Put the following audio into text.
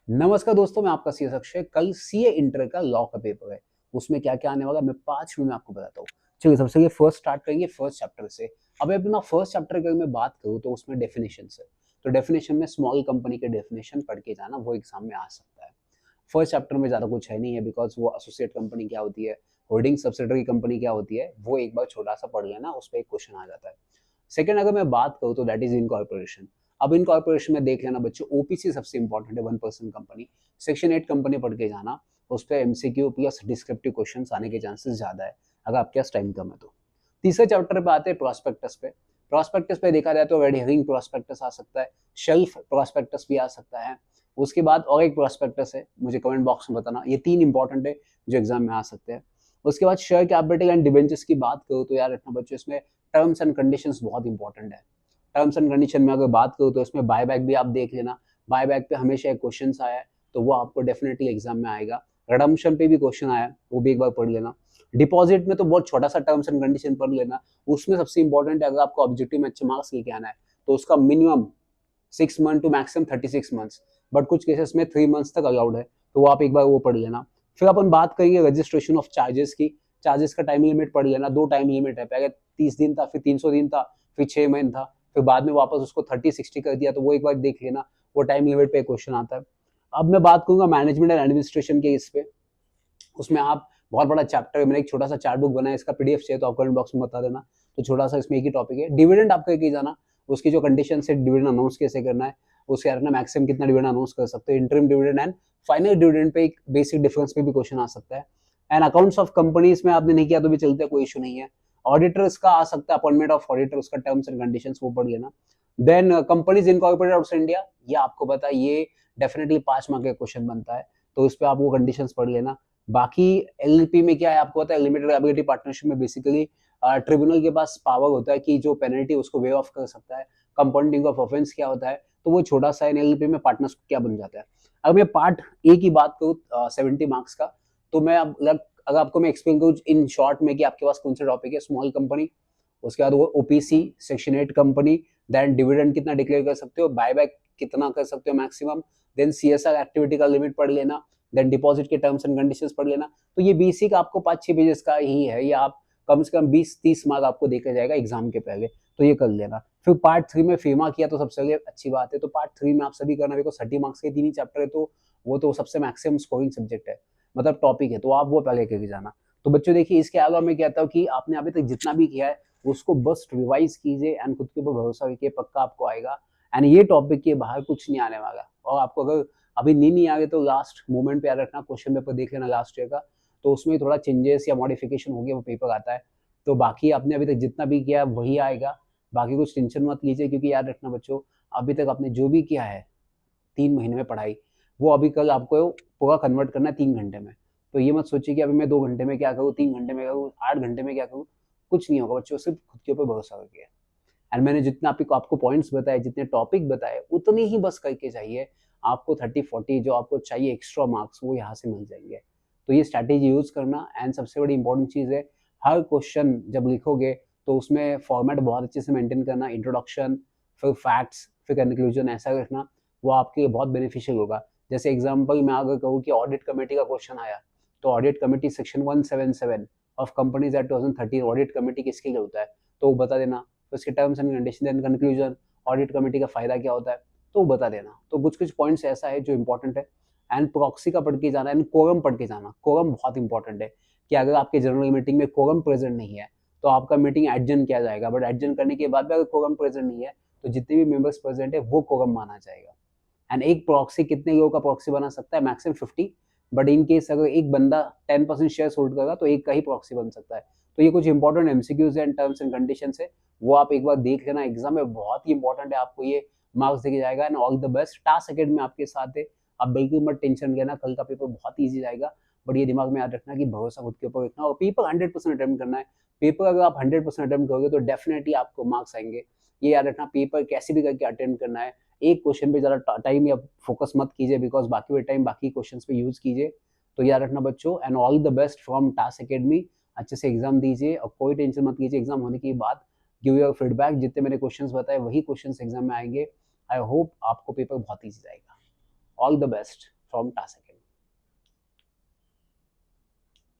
नमस्कार दोस्तों, मैं आपका सीएस अक्षय। कल सीए इंटर का लॉ का पेपर है। उसमें क्या-क्या आने वाला है मैं 5 मिनट में आपको बताता हूँ। चलिए सबसे पहले फर्स्ट स्टार्ट करेंगे फर्स्ट चैप्टर से। अब अपना फर्स्ट चैप्टर की अगर मैं बात करूँ तो उसमें डेफिनिशंस है। तो डेफिनिशन में स्मॉल कंपनी के डेफिनिशन पढ़ के जाना, वो एग्जाम में आ सकता है। फर्स्ट चैप्टर में ज़्यादा कुछ है नहीं है बिकॉज़ वो एसोसिएट कंपनी क्या होती है, होल्डिंग सब्सिडियरी कंपनी क्या होती है, वो एक बार छोटा-सा पढ़ लेना, उस पे एक क्वेश्चन आ जाता है। सेकंड अगर मैं बात करूँ तो दैट इज़ इनकॉर्पोरेशन। अब इनकॉर्पोरेशन में देख लेना बच्चों, ओपीसी सबसे इंपॉर्टेंट है, 1% कंपनी। सेक्शन 8 कंपनी पढ़ के जाना, उस पे एमसीक्यू प्लस डिस्क्रिप्टिव क्वेश्चंस आने के चांसेस ज़्यादा है, अगर आपके पास टाइम कम है तो। तीसरे चैप्टर पे आते हैं प्रोस्पेक्टस पे। प्रोस्पेक्टस पे देखा जाए तो रेड हेरिंग प्रोस्पेक्टस आ सकता है, शेल्फ प्रोस्पेक्टस भी आ सकता है। उसके बाद और एक प्रोस्पेक्टस है, मुझे कमेंट बॉक्स में बताना। ये 3 इंपॉर्टेंट है जो एग्जाम में आ सकते हैं। उसके बाद शेयर कैपिटल एंड डिबेंचर्स की बात करूँ तो यार रखना बच्चों, इसमें टर्म्स एंड कंडीशंस बहुत इंपॉर्टेंट है। टर्म्स एंड कंडीशन में अगर बात करूँ तो इसमें बायबैक भी आप देख लेना। बायबैक पे हमेशा एक क्वेश्चन आया है, तो वो आपको डेफिनेटली एग्जाम में आएगा। रिडम्पशन पे भी क्वेश्चन आया है, वो भी एक बार पढ़ लेना। डिपॉजिट में तो बहुत छोटा सा टर्म्स एंड कंडीशन पढ़ लेना। उसमें सबसे इंपॉर्टेंट है, अगर आपको ऑब्जेक्टिव में अच्छे मार्क्स लेके आना है तो उसका minimum 6 month to maximum 36 months, but कुछ केसेस में 3 मंथ्स तक अलाउड है, तो वो आप एक बार वो पढ़ लेना। फिर अपन बात करेंगे रजिस्ट्रेशन ऑफ चार्जेस की। चार्जेस का टाइम लिमिट पढ़ लेना। 2 टाइम लिमिट है, पहले 30 दिन था, फिर 300 दिन था, फिर 6 महीने था, फिर बाद में वापस उसको 30-60 कर दिया, तो वो एक बार देख लेना। वो टाइम लिमिट पे क्वेश्चन आता है। अब मैं बात करूंगा मैनेजमेंट एंड एडमिनिस्ट्रेशन के इस पे। उसमें आप बहुत बड़ा चैप्टर है, मैंने एक छोटा सा चार्ट बुक बनाया, इसका पीडीएफ चाहिए तो आप कमेंट बॉक्स में बता देना। तो छोटा सा इसमें एक ही टॉपिक है, डिविडेंड आपको एक ही जाना। उसकी जो कंडीशन है, डिविडेंड अनाउंस कैसे करना है, उसके बारे में मैक्सिमम कितना डिविडेंड अनाउंस कर सकते हो, interim dividend and final dividend pay एक बेसिक डिफरेंस पे भी क्वेश्चन आ सकता है। एंड अकाउंट्स ऑफ कंपनीज में आपने नहीं किया तो भी चलता है, कोई इशू नहीं है। ऑडिटर्स का आ सकता है, अपॉइंटमेंट ऑफ ऑडिटर, उसका टर्म्स एंड कंडीशंस वो पढ़ लेना। Then companies incorporated out India, ये आपको पता है, ये डेफिनेटली 5 मार्क का क्वेश्चन बनता है, तो इस पे आप वो कंडीशंस पढ़ लेना। बाकी एलएलपी में क्या है आपको पता है, लिमिटेड लायबिलिटी पार्टनरशिप में बेसिकली ट्रिब्यूनल के पास पावर होता है कि जो पेनल्टी उसको वे ऑफ कर सकता है। कंपाउंडिंग ऑफ ऑफेंस क्या होता है, तो वो छोटा सा एलएलपी में पार्टनर्स क्या बन जाता है। अगर मैं पार्ट ए की बात करूँ 70 मार्क्स का, तो मैं अब अगर आपको मैं एक्सप्लेन करूँ इन शॉर्ट में कि आपके पास कौन सा टॉपिक है, स्मॉल कंपनी, उसके बाद वो OPC section 8 company, then dividend कितना डिक्लेयर कर सकते हो, बायबैक कितना कर सकते हो मैक्सिमम, देन सीएसआर एक्टिविटी का लिमिट पढ़ लेना, देन डिपॉजिट के टर्म्स एंड कंडीशंस पढ़ लेना। तो ये बेसिक आपको 5-6 पेजेस का ही है, ये आप कम से कम 20-30 मार्क आपको देखा जाएगा एग्जाम के पहले, तो ये कर लेना। फिर पार्ट 3 में फेमा किया तो सबसे अच्छी बात है, तो पार्ट 3 में आप सभी करना, बिकॉज 30 मार्क्स के 3 ही चैप्टर है, तो वो तो सबसे मैक्सिमम स्कोरिंग सब्जेक्ट है, मतलब टॉपिक है, तो आप वो पहले करके जाना। तो बच्चों देखिए, इसके अलावा मैं कहता हूँ कि आपने अभी तक जितना भी किया है उसको बस रिवाइज कीजिए एंड खुद के ऊपर भरोसा रखिए, पक्का आपको आएगा। एंड ये टॉपिक के बाहर कुछ नहीं आने वाला, और आपको अगर अभी नहीं आ गए तो लास्ट मोमेंट पे याद रखना, क्वेश्चन पेपर देख लेना लास्ट ईयर का, तो उसमें थोड़ा चेंजेस या मॉडिफिकेशन हो गया, वो पेपर आता है। तो बाकी आपने अभी तक जितना भी किया वही आएगा, बाकी कुछ टेंशन मत लीजिए, क्योंकि याद रखना बच्चों, अभी तक आपने जो भी किया है 3 महीने में पढ़ाई, वो अभी कल आपको पूरा कन्वर्ट करना है 3 घंटे में। तो ये मत सोचिए कि अभी मैं 2 घंटे में क्या करूँ, 3 घंटे में क्या करूँ, 8 घंटे में क्या करूँ, कुछ नहीं होगा बच्चों, सिर्फ खुद के ऊपर भरोसा रखिए। एंड मैंने जितना आपको पॉइंट्स बताए, जितने टॉपिक बताए, उतने ही बस करके चाहिए। आपको 30-40 जो आपको चाहिए एक्स्ट्रा मार्क्स, वो यहाँ से मिल जाएंगे। तो ये स्ट्रैटेजी यूज करना। एंड सबसे बड़ी इंपॉर्टेंट चीज़ है, हर क्वेश्चन जब लिखोगे तो उसमें फॉर्मेट बहुत अच्छे से मेंटेन करना, इंट्रोडक्शन, फिर फैक्ट्स, फिर कंक्लूजन, ऐसा रखना, वो आपके लिए बहुत बेनिफिशियल होगा। जैसे एग्जाम्पल मैं अगर कहूँ कि ऑडिट कमेटी का क्वेश्चन आया, तो audit committee section 177 of companies act 2013, audit committee किसके लिए होता है, तो वो बता देना। तो उसके terms and condition and conclusion, audit committee का फायदा क्या होता है, तो बता देना। तो कुछ कुछ पॉइंट्स ऐसा है जो इंपॉर्टेंट है। एंड प्रॉक्सी का पढ़ के जाना, एंड कोरम पढ़ के जाना। कोरम बहुत इंपॉर्टेंट है, कि अगर आपके जनरल मीटिंग में कोरम प्रेजेंट नहीं है तो आपका मीटिंग एडजन किया जाएगा, बट एडजन करने के बाद भी अगर कोरम प्रेजेंट नहीं है तो जितने भी मेंबर्स प्रेजेंट है वो कोरम माना जाएगा। एंड एक प्रॉक्सी कितने लोगों का प्रॉक्सी बना सकता है, मैक्सिमम 50, बट इन केस अगर एक बंदा 10% शेयर होल्ड करेगा तो एक का ही प्रॉक्सी बन सकता है। तो ये कुछ important MCQs and terms and condition है, वो आप एक बार देख लेना, एग्जाम में बहुत ही इंपॉर्टेंट है, आपको ये मार्क्स देके जाएगा। And all the best, task academy आपके साथ है, आप बिल्कुल मत टेंशन लेना, कल का पेपर बहुत ईजी जाएगा। बट ये दिमाग में याद रखना कि भरोसा खुद के ऊपर रखना, और पेपर 100% अटेम्प्ट करना है। पेपर अगर आप 100% अटेम्प्ट करोगे तो डेफिनेटली आपको मार्क्स आएंगे। ये याद रखना, पेपर कैसे भी करके अटेम्प्ट करना है। एक क्वेश्चन पे ज़्यादा टाइम या फोकस मत कीजिए, बिकॉज बाकी टाइम बाकी क्वेश्चंस पे यूज कीजिए। तो याद रखना बच्चों, and all the best from task academy. अच्छे से एग्जाम दीजिए और कोई टेंशन मत कीजिए एग्जाम होने के बाद। गिव योर फीडबैक, जितने मैंने क्वेश्चंस बताए वही क्वेश्चंस एग्जाम में आएंगे। आई होप आपको पेपर बहुत ईजी जाएगा। All the best. From task